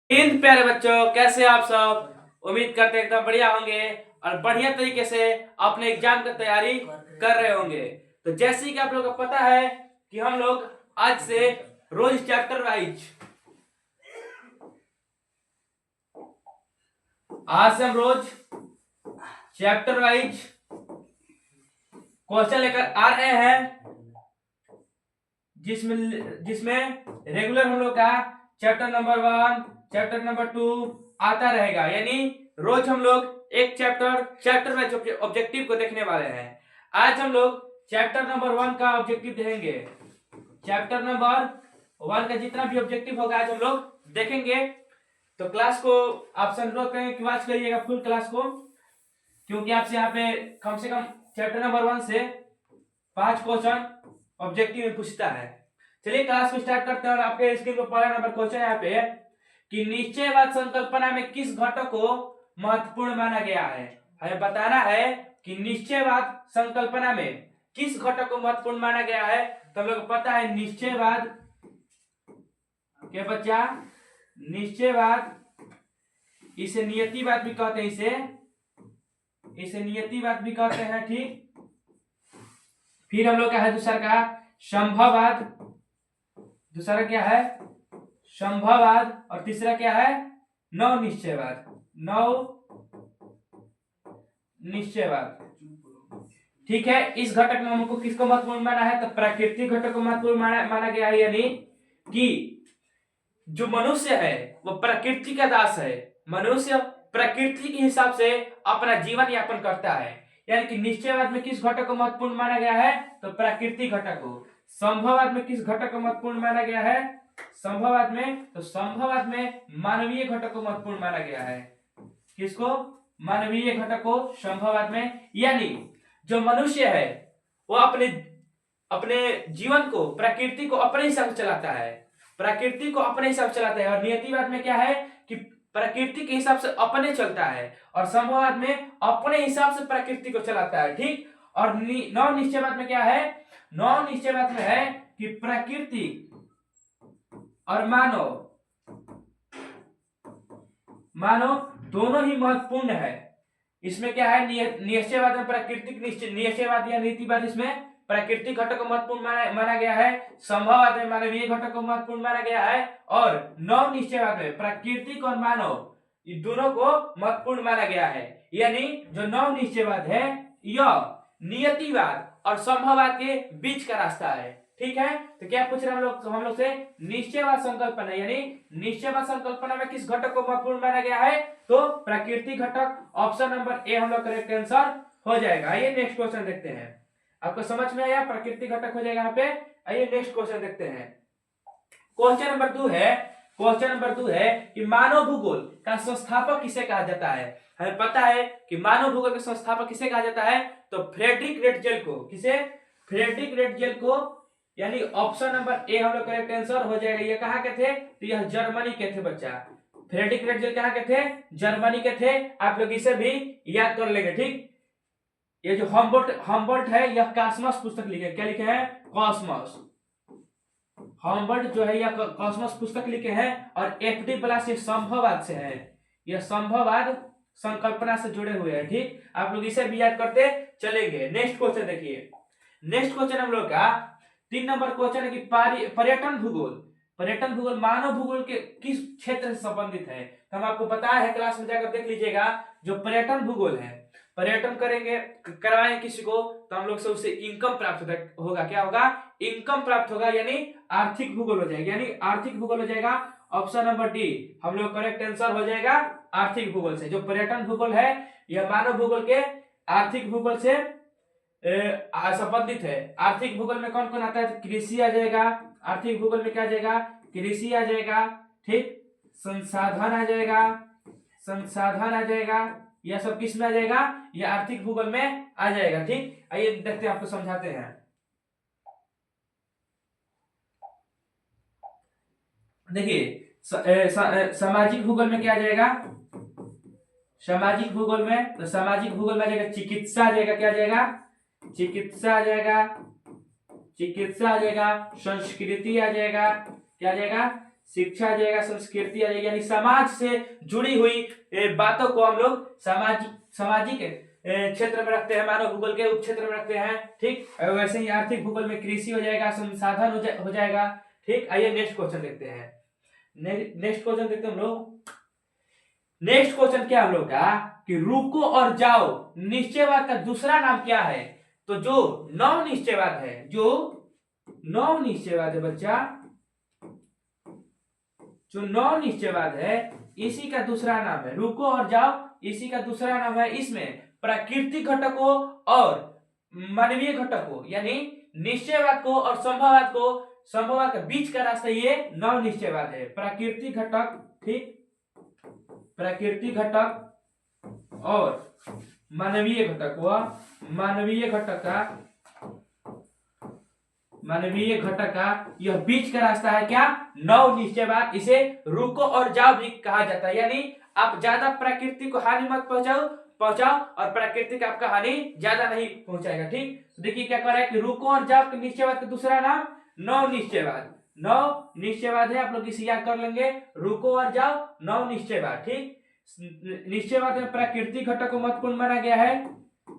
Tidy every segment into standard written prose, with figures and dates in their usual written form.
हिंद प्यारे बच्चों, कैसे आप सब। उम्मीद करते हैं एकदम बढ़िया होंगे और बढ़िया तरीके से अपने एग्जाम की तैयारी कर रहे होंगे। तो जैसे कि आप लोगों को पता है कि हम लोग आज से रोज चैप्टर वाइज क्वेश्चन लेकर आ रहे हैं, जिसमें जिसमें रेगुलर हम लोग का चैप्टर नंबर 1, चैप्टर नंबर 2 आता रहेगा। यानी रोज हम लोग एक चैप्टर वाइज ऑब्जेक्टिव को देखने वाले हैं। आज हम लोग चैप्टर नंबर 1 का ऑब्जेक्टिव देखेंगे। चैप्टर नंबर 1 का जितना भी ऑब्जेक्टिव होगा आज हम लोग देखेंगे। तो क्लास को आप अनुरोध करेंगे कि वॉच करिएगा फुल क्लास को, क्योंकि आपसे यहाँ पे कम से कम चैप्टर नंबर 1 से 5 क्वेश्चन ऑब्जेक्टिव में पूछता है। चलिए क्लास को स्टार्ट करते हैं। और आपके स्क्रीन पर पहला नंबर क्वेश्चन यहाँ पे कि निश्चयवाद संकल्पना में किस घटक को महत्वपूर्ण माना गया है। हमें बताना है कि निश्चयवाद संकल्पना में किस घटक को महत्वपूर्ण माना गया है। तो हम लोग को पता है निश्चयवाद क्या बच्चा, निश्चयवाद, इसे नियतिवाद भी कहते हैं, इसे नियतिवाद भी कहते हैं। ठीक, फिर हम लोग का है दूसरा का संभववाद, दूसरा क्या है संभववाद, और तीसरा क्या है नव निश्चयवाद, ठीक है। इस घटक में हमको किसको महत्वपूर्ण माना है, तो प्राकृतिक घटक को महत्वपूर्ण माना गया है। यानी कि जो मनुष्य है वो प्रकृति का दास है। मनुष्य प्रकृति के हिसाब से अपना जीवन यापन करता है। यानी कि निश्चयवाद में किस घटक को महत्वपूर्ण माना गया है, तो प्राकृतिक घटक को। संभववाद में किस घटक को महत्वपूर्ण माना गया है, संभववाद में, तो संभववाद में मानवीय घटक को महत्वपूर्ण माना गया है। किसको, मानवीय घटक को संभववाद में। यानी जो मनुष्य है वो अपने अपने जीवन को, प्रकृति को अपने हिसाब से चलाता है, प्रकृति को अपने हिसाब से चलाता है। और नियतिवाद में क्या है कि प्रकृति के हिसाब से अपने चलता है, और संभववाद में अपने हिसाब से प्रकृति को चलाता है। ठीक, और नव निश्चयवाद में क्या है, नव निश्चयवाद में है कि प्रकृति और मानव दोनों ही महत्वपूर्ण है। इसमें क्या है, निश्चयवाद में प्राकृतिक निश्चयवाद या नीतिवाद, इसमें प्राकृतिक घटक को महत्वपूर्ण माना गया है। संभववाद में मानवीय घटक को महत्वपूर्ण माना गया है। और नव निश्चयवाद में प्राकृतिक और मानव दोनों को महत्वपूर्ण माना गया है। यानी जो नव निश्चयवाद है यह नियतिवाद और संभववाद के बीच का रास्ता है। ठीक है, तो क्या पूछ रहे हैं हम लोग से निश्चयवाद संकल्पना, यानी निश्चयवाद संकल्पना में किस घटक को महत्वपूर्ण माना गया है, तो प्राकृतिक घटक। ऑप्शन नंबर ए हम लोग करेक्ट आंसर हो जाएगा। आइए नेक्स्ट क्वेश्चन देखते हैं। आपको समझ में आया, प्राकृतिक घटक हो जाएगा यहाँ पे। आइए नेक्स्ट क्वेश्चन देखते हैं। क्वेश्चन नंबर 2 है कि मानव भूगोल का संस्थापक किसे कहा जाता है। हमें पता है कि मानव भूगोल का संस्थापक किसे कहा जाता है, तो फ्रेडरिक रेटजेल को। किसे, फ्रेडरिक रेटजेल को। यानी ऑप्शन नंबर ए हम लोग करेक्ट आंसर हो जाएगा। ये कहाँ के थे, तो यह जर्मनी के थे बच्चा। फ्रेडरिक रेटजेल कहाँ के थे, जर्मनी के थे। आप लोग इसे भी याद कर लेंगे। ठीक, ये जो हम्बोल्ट है यह कॉस्मस पुस्तक लिखे, क्या लिखे हैं, कॉस्मस। हम्बोल्ट जो है यह कॉस्मस पुस्तक लिखे हैं। और एफडी ब्लास ये संभववाद से है, यह संभववाद संकल्पना से जुड़े हुए हैं। ठीक, आप लोग इसे भी याद करते चलेंगे। नेक्स्ट क्वेश्चन देखिए। नेक्स्ट क्वेश्चन हम लोग का 3 नंबर क्वेश्चन है कि पर्यटन भूगोल, पर्यटन भूगोल मानव भूगोल के किस क्षेत्र से संबंधित है। तो हम आपको बताया है, क्लास में जाकर देख लीजिएगा। जो पर्यटन भूगोल है, पर्यटन करेंगे, करवाएंगे किसी को, तो हम लोग से उससे इनकम प्राप्त होगा। क्या होगा, इनकम प्राप्त होगा। यानी आर्थिक भूगोल हो जाएगा, यानी आर्थिक भूगोल हो जाएगा। ऑप्शन नंबर डी हम लोग करेक्ट आंसर हो जाएगा आर्थिक भूगोल से। जो पर्यटन भूगोल है यह मानव भूगोल के आर्थिक भूगोल से संबंधित है। आर्थिक भूगोल में कौन कौन आता है, कृषि आ जाएगा। आर्थिक भूगोल में क्या आ जाएगा, कृषि आ जाएगा। ठीक, संसाधन आ जाएगा, संसाधन आ जाएगा। यह सब किस में आ जाएगा, यह आर्थिक भूगोल में आ जाएगा। ठीक, आइए देखते हैं, आपको समझाते हैं। देखिए सामाजिक भूगोल में क्या आ जाएगा, सामाजिक भूगोल में, तो सामाजिक भूगोल में आ जाएगा चिकित्सा आ जाएगा। क्या आ जाएगा, चिकित्सा आ जाएगा, चिकित्सा आ जाएगा। संस्कृति आ जाएगा, क्या आ जाएगा, शिक्षा आ जाएगा, संस्कृति आ जाएगी, यानी समाज से जुड़ी हुई बातों को हम लोग सामाजिक क्षेत्र में रखते हैं, मानव भूगोल के उप क्षेत्र में रखते हैं। ठीक, वैसे ही आर्थिक भूगोल में कृषि हो जाएगा, संसाधन हो जाएगा। ठीक, आइए नेक्स्ट क्वेश्चन देखते हैं। नेक्स्ट क्वेश्चन देखते हैं हम लोग। नेक्स्ट क्वेश्चन क्या हम लोग का कि रुको और जाओ निश्चयवाद का दूसरा नाम क्या है? तो जो नव निश्चयवाद है, जो नव निश्चयवाद है बच्चा, जो नव निश्चयवाद है इसी का दूसरा नाम है रुको और जाओ, इसी का दूसरा नाम है। इसमें प्राकृतिक घटकों और मानवीय घटकों यानी निश्चयवाद को और संभववाद के बीच का रास्ता ये नव निश्चयवाद है। प्राकृतिक घटक, ठीक, प्राकृतिक घटक और मानवीय घटक, वह मानवीय घटक का यह बीच का रास्ता है क्या? नव निश्चयवाद। इसे रुको और जाओ भी कहा जाता है, यानी आप ज्यादा प्रकृति को हानि मत पहुंचाओ और प्रकृति का आपका हानि ज्यादा नहीं पहुंचाएगा। ठीक, तो देखिए क्या कह रहा है कि रुको और जाओ के निश्चयवाद का दूसरा नाम नव निश्चयवाद। नव निश्चयवाद है, आप लोग इसे याद कर लेंगे, रुको और जाओ नव निश्चयवाद। ठीक, निश्चयवाद में प्राकृतिक घटक को महत्वपूर्ण माना गया है,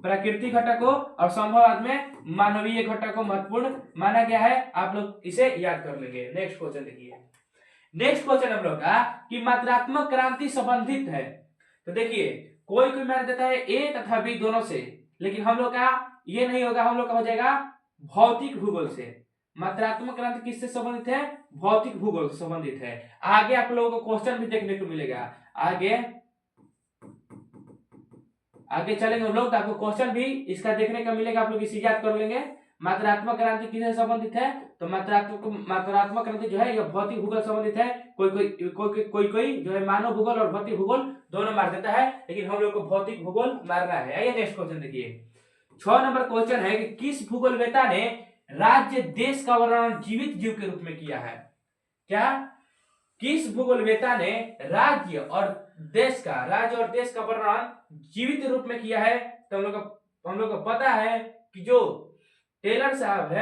प्राकृतिक घटकों और संभववाद में मानवीय घटकों महत्वपूर्ण माना गया है। आप लोग इसे याद कर लेंगे। नेक्स्ट क्वेश्चन देखिए। नेक्स्ट क्वेश्चन हम लोग का कि मात्रात्मक क्रांति संबंधित है। तो देखिए कोई मान देता है ए तथा बी दोनों से, लेकिन हम लोग का ये नहीं होगा, हम लोग का हो जाएगा भौतिक भूगोल से। मात्रात्मक क्रांति किससे संबंधित है? भौतिक भूगोल से संबंधित है। आगे आप लोगों को क्वेश्चन भी देखने को मिलेगा, आगे चलेंगे हम लोग तो आपको क्वेश्चन भी इसका देखने का मिलेगा, आप लोग इसे याद कर लेंगे। मात्रात्मक क्रांति किससे संबंधित है? तो मात्रात्मक क्रांति जो है यह भौतिक भूगोल संबंधित है। कोई जो है मानव भूगोल और भौतिक भूगोल दोनों मार देता है, लेकिन हम लोग को भौतिक भूगोल मारना है। आइए नेक्स्ट क्वेश्चन देखिए। 6 नंबर क्वेश्चन है कि किस भूगोलवेत्ता ने राज्य देश का वर्णन जीवित जीव के रूप में किया है? क्या किस भूगोलवेत्ता ने राज्य और देश का वर्णन जीवित रूप में किया है? तो हम लोग को पता है कि जो टेलर साहब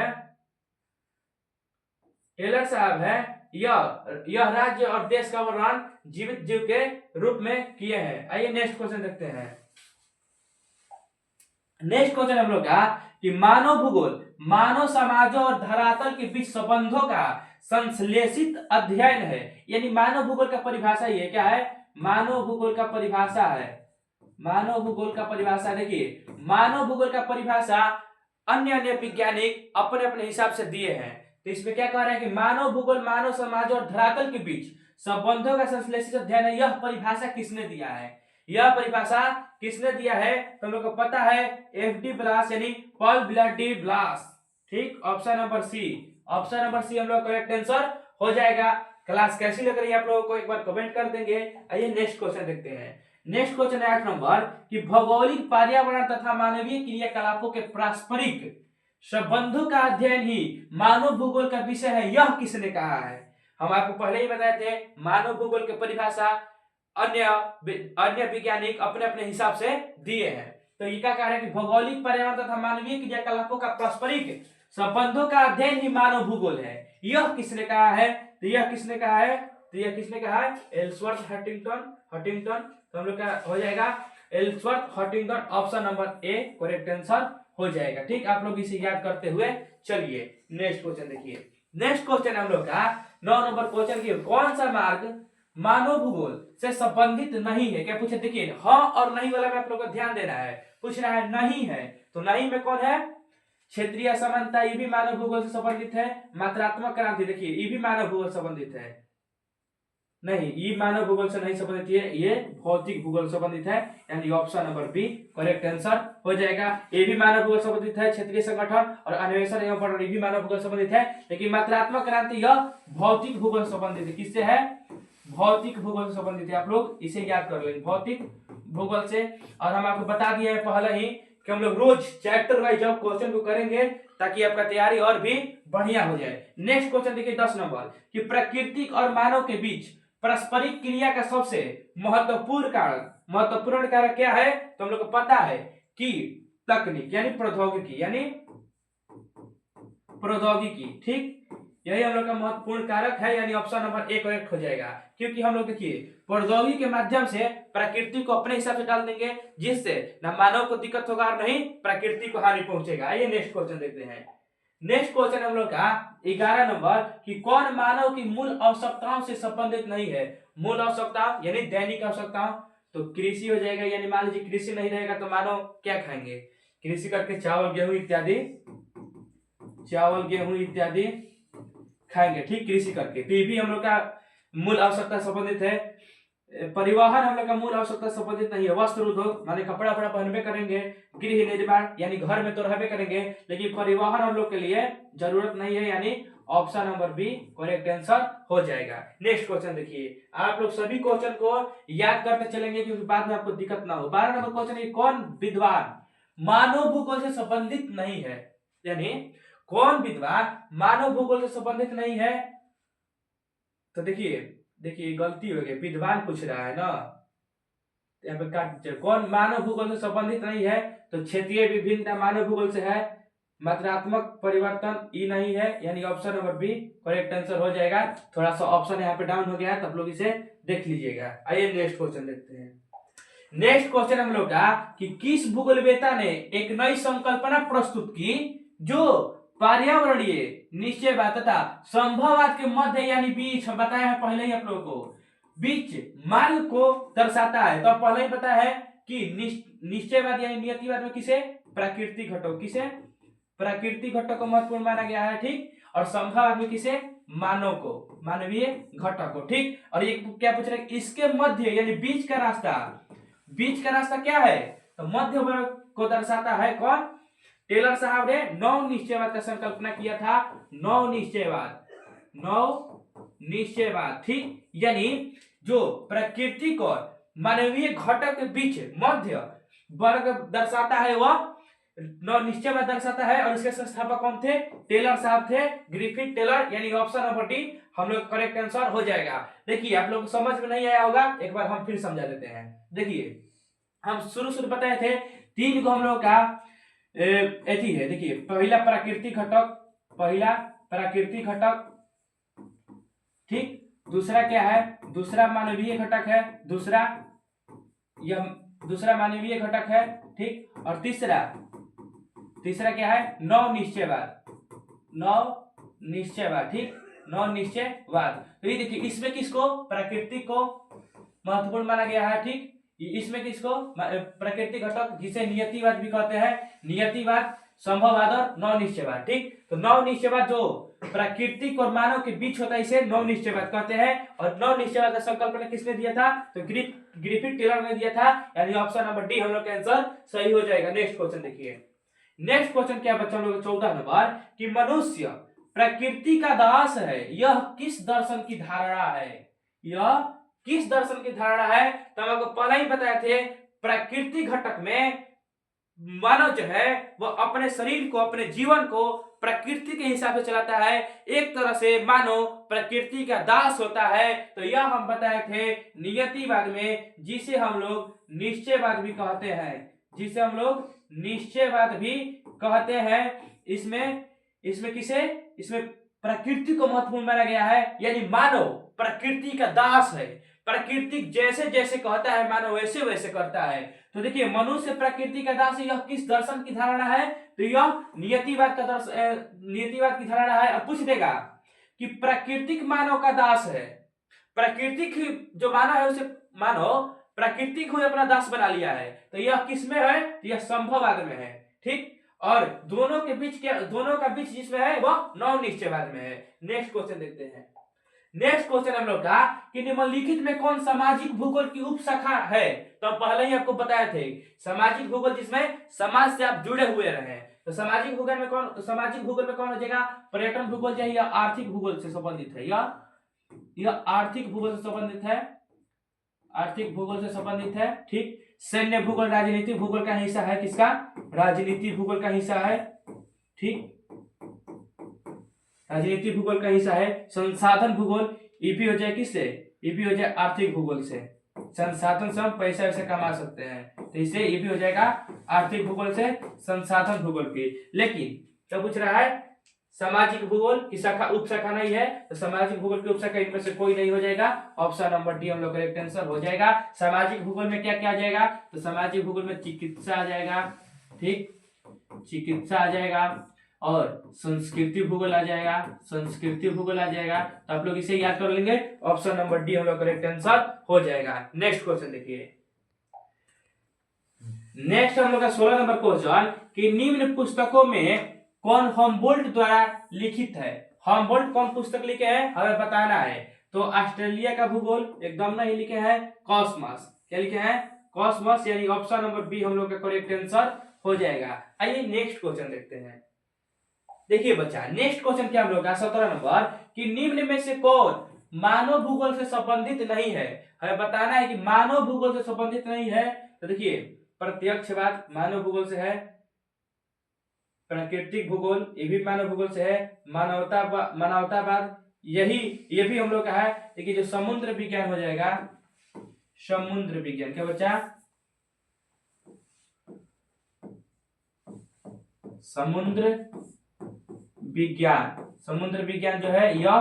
है यह राज्य और देश का वर्णन जीवित जीव के रूप में किए हैं। आइए नेक्स्ट क्वेश्चन देखते हैं। नेक्स्ट क्वेश्चन हम लोग का कि मानव भूगोल मानव समाजों और धरातल के बीच संबंधों का संश्लेषित अध्ययन है। यानी मानव भूगोल का परिभाषा ये क्या है? मानव भूगोल का परिभाषा है, मानव भूगोल का परिभाषा देखिए, मानव भूगोल का परिभाषा अन्य वैज्ञानिक अपने अपने हिसाब से दिए हैं। तो इसमें क्या कह रहा है कि मानव भूगोल मानव समाज और धरातल के बीच संबंधों का संश्लेषित अध्ययन है। यह परिभाषा किसने दिया है? यह परिभाषा किसने दिया है? तो हम लोग को पता है एफ.डी. ब्लास यानी पॉल विला डी ब्लास। ठीक, ऑप्शन नंबर सी हम लोग करेक्ट आंसर हो जाएगा। क्लास कैसी लग रही है आप लोगों को एक बार कमेंट कर देंगे। आइए नेक्स्ट क्वेश्चन देखते हैं। नेक्स्ट क्वेश्चन है 8 नंबर कि भौगोलिक पर्यावरण तथा मानवीय क्रियाकलापों के पारस्परिक संबंधों का अध्ययन ही मानव भूगोल का विषय है। यह किसने कहा है? हम आपको पहले ही बताए थे मानव भूगोल की परिभाषा अन्य वैज्ञानिक अपने अपने हिसाब से दिए हैं। तो ये क्या कह रहे हैं कि भौगोलिक पर्यावरण तथा मानवीय क्रियाकलापों का पारस्परिक संबंधों का अध्ययन ही मानव भूगोल है। यह किसने कहा है? तो यह किसने कहा है? Ellsworth Huntington. तो हम लोग का हो जाएगा Ellsworth Huntington. Option number A correct answer हो जाएगा। ठीक, आप लोग इसे याद करते हुए चलिए नेक्स्ट क्वेश्चन देखिए। नेक्स्ट क्वेश्चन हम लोग का 9 नंबर क्वेश्चन की कौन सा मार्ग मानव भूगोल से संबंधित नहीं है? क्या पूछे? देखिए हाँ और नहीं वाला में आप लोग को ध्यान देना है। पूछ रहा है नहीं है, तो नहीं में कौन है? क्षेत्रीय समानता, ये भी मानव भूगोल से संबंधित है। मात्रात्मक क्रांति देखिए ये भी मानव भूगोल से संबंधित है। नहीं, ये मानव भूगोल से नहीं संबंधित है, ये भौतिक भूगोल से संबंधित है, यानी option number B correct answer हो जाएगा। ये भी मानव भूगोल से संबंधित है। क्षेत्रीय संगठन और अन्वेषण एवं पर्यटन ये भी मानव भूगोल से संबंधित है, लेकिन मात्रात्मक क्रांति यह भौतिक भूगोल से संबंधित है। किससे है? भौतिक भूगोल से संबंधित है। आप लोग इसे याद कर लेंगे भौतिक भूगोल से। और हम आपको बता दिए हैं पहले ही कि हम लोग रोज चैप्टर वाइज जब क्वेश्चन को करेंगे ताकि आपका तैयारी और भी बढ़िया हो जाए। नेक्स्ट क्वेश्चन देखिए 10 नंबर कि प्रकृति और मानव के बीच पारस्परिक क्रिया का सबसे महत्वपूर्ण कारक क्या है? तो हम लोग को पता है कि तकनीक यानी प्रौद्योगिकी। ठीक, यही हम लोग का महत्वपूर्ण कारक है, यानी ऑप्शन नंबर ए करेक्ट हो जाएगा। क्योंकि हम लोग देखिए प्रौद्योगिकी के माध्यम से प्रकृति को अपने हिसाब से डाल देंगे, जिससे न मानव को दिक्कत होगा और नहीं प्रकृति को हानि पहुंचेगा। आइए नेक्स्ट क्वेश्चन देखते हैं। नेक्स्ट क्वेश्चन हम लोग का 11 नंबर कि कौन मानव की मूल आवश्यकताओं से संबंधित नहीं है। मूल आवश्यकता यानी दैनिक आवश्यकताओं, तो कृषि हो जाएगा, यानी मान लीजिए कृषि नहीं रहेगा तो मानव क्या खाएंगे, कृषि करके चावल गेहूं इत्यादि खाएंगे, ठीक, कृषि करके। तो ये भी हम लोग का मूल आवश्यकता संबंधित है। परिवहन हम लोग का मूल आवश्यकता संबंधित नहीं है। वस्त्र उद्योग माने कपड़ा वपड़ा पहनबे करेंगे, गृह निर्माण यानी घर में तो रहबे करेंगे, लेकिन परिवहन हम लोग के लिए जरूरत नहीं है, यानी option number B correct answer हो जाएगा। नेक्स्ट क्वेश्चन देखिए, आप लोग सभी क्वेश्चन को याद करते चलेंगे क्योंकि बाद में आपको दिक्कत ना हो। 12 नंबर क्वेश्चन है, कौन विद्वान मानव भूगोल से संबंधित नहीं है, यानी कौन विद्वान मानव भूगोल से संबंधित नहीं है। तो देखिए गलती हो गई, विद्वान पूछ रहा है ना, यहाँ पे काट दीजिए। कौन मानव भूगोल से संबंधित नहीं है, तो क्षेत्रीय विभिन्नता मानव भूगोल से है। मात्रात्मक परिवर्तन ई नहीं है, यानी option number B correct answer हो जाएगा। थोड़ा सा ऑप्शन यहाँ पे डाउन हो गया है, तब लोग इसे देख लीजिएगा। आइए नेक्स्ट क्वेश्चन देखते हैं। नेक्स्ट क्वेश्चन हम लोग का कि किस भूगोलवेत्ता ने एक नई संकल्पना प्रस्तुत की जो पर्यावरणीय निश्चयवाद तथा संभववाद के मध्य यानी बीच, हम बताया है पहले ही आप लोगों को, बीच मार्ग को दर्शाता है। तो पहले ही पता है कि निश्चयवाद यानी नियतिवाद में किसे, प्राकृतिक घटक, किसे प्राकृतिक घटक को महत्वपूर्ण माना गया है, ठीक, और संभववाद में किसे, मानव को, मानवीय घटक को, ठीक। और ये क्या पूछ रहे हैं, इसके मध्य यानी बीच का रास्ता क्या है, तो मध्य वर्ग को दर्शाता है। कौन, टेलर साहब ने नौ निश्चयवाद का संकल्पना किया था। नौ निश्चयवाद, ठीक, यानी जो प्राकृतिक और मानवीय घटक के बीच मध्य वर्ग दर्शाता है, वह नौ निश्चयवाद दर्शाता है। और इसके संस्थापक कौन थे, टेलर साहब थे, ग्रिफिथ टेलर, यानी ऑप्शन नंबर डी हम लोग करेक्ट आंसर हो जाएगा। देखिए आप लोग समझ में नहीं आया होगा, एक बार हम फिर समझा देते हैं। देखिए हम शुरू बताए थे 3 को हम लोग का एथी है। देखिए पहला प्राकृतिक घटक, ठीक, दूसरा क्या है, दूसरा मानवीय घटक है, दूसरा मानवीय घटक है, ठीक, और तीसरा क्या है, नौ निश्चयवाद, ठीक, नौ निश्चयवाद। तो ये देखिए इसमें किसको, प्राकृतिक को महत्वपूर्ण माना गया है, ठीक, इसमें किसको, प्राकृतिक घटक जिसे नियतिवाद भी कहते हैं, नियतिवाद, संभववाद और नौ निश्चयवाद, ठीक। तो नौ निश्चयवाद जो प्राकृतिक और मानव के बीच होता है इसे नौ निश्चयवाद कहते हैं। और नौ निश्चयवाद का संकल्पना किसने दिया था, तो ग्रिफिथ टेलर ने दिया था, यानी ऑप्शन नंबर डी हम लोग का आंसर सही हो जाएगा। नेक्स्ट क्वेश्चन देखिए, नेक्स्ट क्वेश्चन क्या बच्चा लोग 14 नंबर कि मनुष्य प्रकृति का दास है, यह किस दर्शन की धारणा है, तो हम आपको पहले ही बताए थे प्राकृतिक घटक में मानव जो है वो अपने शरीर को, अपने जीवन को प्रकृति के हिसाब से चलाता है। एक तरह से मानव प्रकृति का दास होता है। तो यह हम बताए थे नियतिवाद में, जिसे हम लोग निश्चयवाद भी कहते हैं, इसमें प्रकृति को महत्वपूर्ण माना गया है, यानी मानव प्रकृति का दास है। प्रकृति जैसे जैसे कहता है मानव वैसे वैसे करता है। तो देखिए मनुष्य प्रकृति का दास है, यह किस दर्शन की धारणा है, तो यह नियतिवाद की धारणा है। और पूछ देगा कि प्राकृतिक मानव का दास है, प्राकृतिक जो मानव है उसे मानव प्राकृतिक को अपना दास बना लिया है, तो यह किस में है, तो यह संभववाद में है, ठीक। और दोनों का बीच जिसमें है वह नौ निश्चयवाद में है। नेक्स्ट क्वेश्चन देखते हैं। नेक्स्ट क्वेश्चन हम लोग का कि निम्नलिखित में कौन सामाजिक भूगोल की उपशाखा है, तो हम पहले ही आपको बताए थे सामाजिक भूगोल जिसमें समाज से आप जुड़े हुए रहे। तो सामाजिक भूगोल में कौन हो जाएगा, पर्यटन भूगोल चाहिए या आर्थिक भूगोल से संबंधित है, यह आर्थिक भूगोल से संबंधित है, ठीक। सैन्य भूगोल राजनीतिक भूगोल का हिस्सा है, किसका, राजनीति भूगोल का हिस्सा है, ठीक, राजनीतिक भूगोल का हिस्सा है। संसाधन भूगोल ईपी हो जाए किससे, ईपी हो जाए आर्थिक भूगोल से, संसाधन से हम पैसा वैसे कमा सकते हैं, तो इससे ईपी हो जाएगा आर्थिक भूगोल से संसाधन भूगोल की। लेकिन तो पूछ रहा है सामाजिक भूगोल की शाखा उप शाखा नहीं है, तो सामाजिक भूगोल की उप शाखा इनमें से कोई नहीं हो जाएगा। ऑप्शन नंबर डी हम लोग करेक्ट आंसर हो जाएगा। सामाजिक भूगोल में क्या क्या आ जाएगा, तो सामाजिक भूगोल में चिकित्सा आ जाएगा, ठीक, चिकित्सा आ जाएगा, और संस्कृति भूगोल आ जाएगा, संस्कृति भूगोल आ जाएगा। तो आप लोग इसे याद कर लेंगे, ऑप्शन नंबर डी हम लोग करेक्ट आंसर हो जाएगा। नेक्स्ट क्वेश्चन देखिए, नेक्स्ट हम लोग का 16 नंबर क्वेश्चन कि निम्न पुस्तकों में कौन हम्बोल्ट द्वारा लिखित है। हम्बोल्ट कौन पुस्तक लिखे हैं हमें बताना है। तो ऑस्ट्रेलिया का भूगोल एकदम नहीं लिखे हैं, कॉस्मस, क्या लिखे हैं, कॉस्मस, यानी ऑप्शन नंबर बी हम लोग का करेक्ट आंसर हो जाएगा। आइए नेक्स्ट क्वेश्चन देखते हैं। देखिए बच्चा, नेक्स्ट क्वेश्चन क्या हम लोग का 17 नंबर कि निम्न में से कौन मानव भूगोल से संबंधित नहीं है। हमें बताना है कि मानव भूगोल से संबंधित नहीं है। तो देखिए, प्रत्यक्षवाद मानव भूगोल से है, प्राकृतिक भूगोल ये भी मानव भूगोल से है, मानवतावाद ये भी हम लोग का है। देखिए जो समुद्र विज्ञान हो जाएगा, समुद्र विज्ञान, क्या बच्चा, समुद्र विज्ञान, समुद्र विज्ञान जो है यह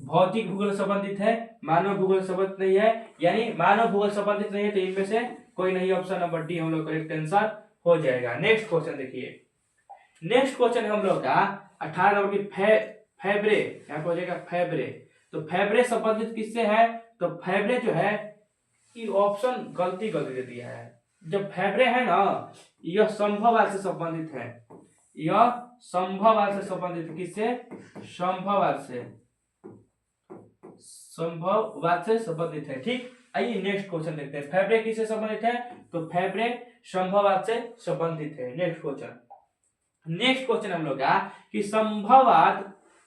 भौतिक भूगोल संबंधित है, मानव भूगोल संबंधित नहीं है, यानी मानव भूगोल संबंधित नहीं है, तो इनमें से कोई नहीं, ऑप्शन नंबर डी हम लोग करेक्ट आंसर हो जाएगा। नेक्स्ट क्वेश्चन देखिए, नेक्स्ट क्वेश्चन हम लोग का 18 नंबर की फैब्रे, यहाँ पे हो जाएगा फैब्रे। तो फैब्रे संबंधित किससे है, तो फैब्रे जो है ये ऑप्शन गलती दे दिया है। जब फैब्रे है ना, यह संभववाद से संबंधित है, यह संभववाद से संबंधित, किससे, संभववाद से, संभववाद से संबंधित है, ठीक। आइए नेक्स्ट क्वेश्चन देखते हैं, फैब्रे किससे संबंधित है, तो फैब्रे संभववाद से संबंधित है। नेक्स्ट क्वेश्चन, नेक्स्ट क्वेश्चन हम लोग का कि संभववाद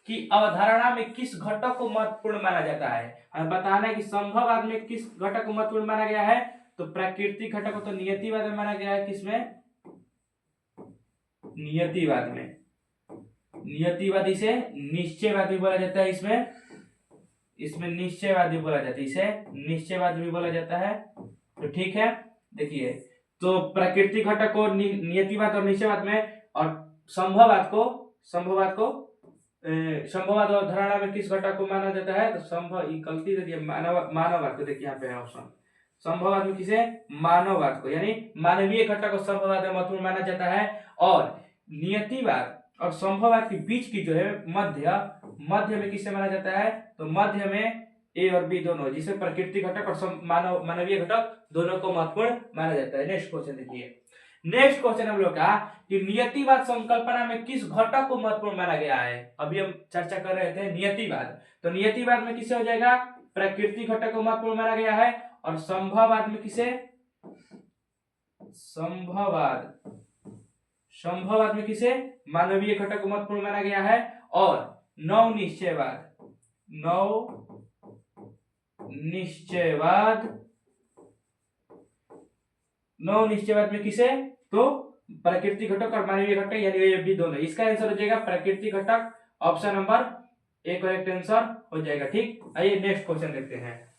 की अवधारणा में किस घटक को महत्वपूर्ण माना जाता है। हमें बताना है कि संभववाद में किस घटक को महत्वपूर्ण माना गया है, तो प्राकृतिक घटक को तो नियतिवाद में माना गया है, किसमें, नियतिवाद में, नियतिवादी से निश्चयवादी बोला जाता है, इसमें निश्चयवादी बोला जाता है, इसे निश्चयवादी भी बोला जाता है। तो ठीक है, देखिए तो प्राकृतिक घटक को नियतिवाद और निश्चयवाद में, और संभववाद और धारणा में किस घटक को माना जाता है, तो गलती दे दिया, मानववाद को। देखिए यहाँ पे है ऑप्शन, संभववाद में किसे, मानववाद को, यानी मानवीय घटक को संभववाद में महत्वपूर्ण माना जाता है। और नियतिवाद और संभववाद के बीच की जो है मध्य में किसे माना जाता है, तो मध्य में ए और बी दोनों, जिसे प्राकृतिक घटक और मानवीय घटक दोनों को महत्वपूर्ण माना जाता है। नेक्स्ट क्वेश्चन देखिए, नेक्स्ट क्वेश्चन हम लोग का कि नियतिवाद संकल्पना में किस घटक को महत्वपूर्ण माना गया है। अभी हम चर्चा कर रहे थे नियतिवाद, तो नियतिवाद में किसे हो जाएगा, प्राकृतिक घटक को महत्वपूर्ण माना गया है, और संभववाद में किसे, संभववाद में किसे, मानवीय घटक को महत्वपूर्ण माना गया है। और नव निश्चयवाद में किसे, तो प्राकृतिक घटक और मानवीय घटक, यानी ये भी दोनों। इसका आंसर हो जाएगा प्राकृतिक घटक, option number A correct answer हो जाएगा, ठीक। आइए नेक्स्ट क्वेश्चन देखते हैं।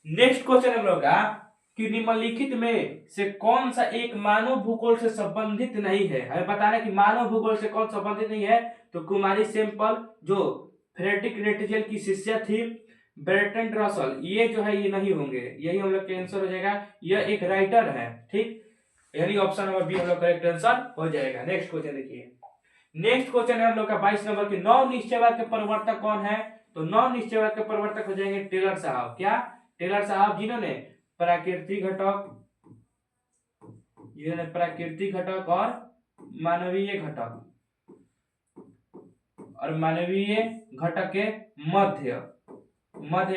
नेक्स्ट क्वेश्चन हम लोग का कि निम्नलिखित में से कौन सा एक मानव भूगोल से संबंधित नहीं है। हमें बताना है कि मानव भूगोल से कौन संबंधित नहीं है, तो कुमारी सेम्पल जो फ्रेडरिक नाइटिंगेल की शिष्या थी, बर्ट्रैंड रसल, ये जो है ये नहीं होंगे, यही हम लोग का आंसर हो जाएगा। यह एक राइटर है, ठीक, यानी ऑप्शन नंबर बी हम लोग करेक्ट आंसर हो जाएगा। नेक्स्ट क्वेश्चन देखिए, नेक्स्ट क्वेश्चन है हम लोग का 22 नंबर के नव निश्चयवाद के प्रवर्तक कौन है, तो नव निश्चयवाद के प्रवर्तक हो जाएंगे टेलर साहब। क्या, टेलर साहब, जिन्होंने प्राकृतिक घटक और मानवीय घटक के मध्य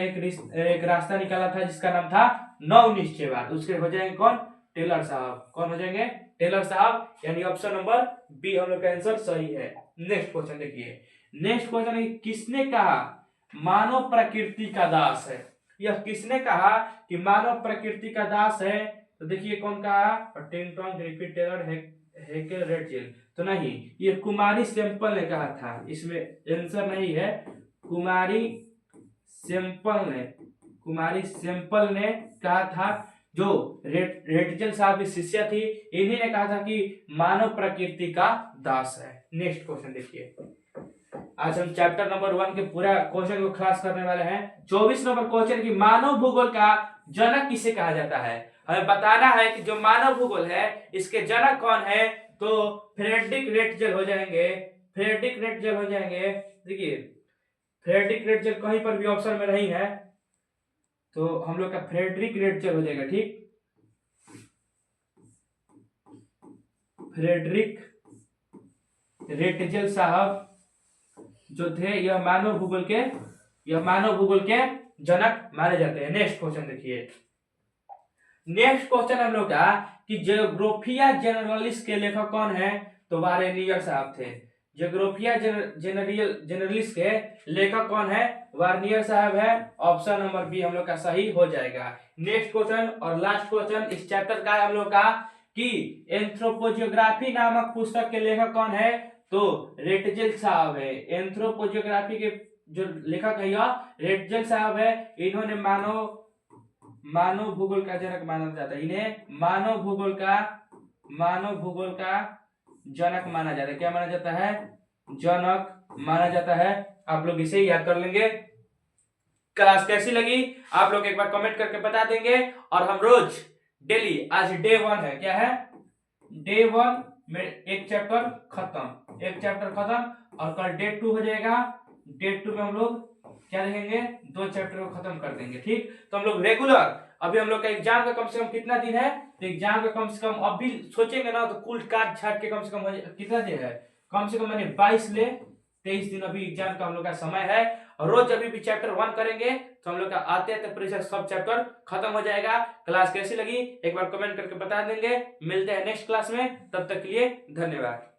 एक रास्ता निकाला था जिसका नाम था नव निश्चयवाद। उसके हो जाएंगे कौन, टेलर साहब। कौन हो जाएंगे, टेलर साहब, यानी ऑप्शन नंबर बी हम लोग का आंसर सही है। नेक्स्ट क्वेश्चन देखिए, नेक्स्ट क्वेश्चन है किसने कहा मानव प्रकृति का दास है। यह किसने कहा कि मानव प्रकृति का दास है, तो देखिए कौन कहा, टिंगटॉन्ग, ग्रिफिथ, टेलर, हेकेल, रेडजेल, तो नहीं, ये कुमारी सेम्पल ने कहा था। इसमें आंसर नहीं है, कुमारी सेम्पल ने कहा था जो रेटजल साहब की शिष्या थी, इन्हीं ने कहा था कि मानव प्रकृति का दास है। नेक्स्ट क्वेश्चन देखिए, आज हम चैप्टर नंबर 1 के पूरा क्वेश्चन को खास करने वाले हैं। 24 नंबर क्वेश्चन की मानव भूगोल का जनक किसे कहा जाता है। हमें बताना है कि जो मानव भूगोल है इसके जनक कौन है। तो फ्रेडरिक रेटजल हो जाएंगे, फ्रेडरिक रेटजल हो जाएंगे। देखिए फ्रेडरिक रेटजल कहीं पर भी ऑप्शन में नहीं है, तो हम लोग का फ्रेडरिक रेटजल हो जाएगा। ठीक, फ्रेडरिक रेटजल साहब जो थे यह मानव भूगोल के जनक माने जाते हैं। नेक्स्ट क्वेश्चन देखिए, नेक्स्ट क्वेश्चन हम लोग का कि जियोग्राफिया जनरलिस के लेखक कौन है। तो वार्नियर साहब थे। जियोग्राफिया जनरलिस के लेखक कौन है, वार्नियर साहब है। ऑप्शन नंबर बी हम लोग का सही हो जाएगा। नेक्स्ट क्वेश्चन और लास्ट क्वेश्चन इस चैप्टर का है हम लोग का कि एंथ्रोपोजियोग्राफी नामक पुस्तक के लेखक कौन है। तो रेटजल साहब है। एंथ्रोपोजियोग्राफी के जो लेखक है यह रेटजल साहब है। इन्होंने मानव भूगोल का जनक माना जाता है। इन्हें मानव भूगोल का जनक माना जाता है। क्या माना जाता है, जनक माना जाता है। आप लोग इसे याद कर लेंगे। क्लास कैसी लगी आप लोग एक बार कमेंट करके बता देंगे। और हम रोज डेली, आज डे 1 है, क्या है डे 1 में एक चैप्टर खत्म और कल डे 2 हो जाएगा। डे 2 में हम लोग क्या देखेंगे, 2 चैप्टर को खत्म कर देंगे। ठीक, तो हम लोग रेगुलर, अभी हम लोग का एग्जाम का कम से कम कितना दिन है, तो एग्जाम का कम से कम अभी सोचेंगे ना तो कुल काट छाट के कम से कम कितना दिन है, कम से कम मैंने 22 ले 23 दिन अभी एग्जाम का हम लोग का समय है। और रोज अभी भी चैप्टर 1 करेंगे तो हम लोग का आते आते परीक्षा सब चैप्टर खत्म हो जाएगा। क्लास कैसी लगी एक बार कमेंट करके बता देंगे। मिलते हैं नेक्स्ट क्लास में, तब तक के लिए धन्यवाद।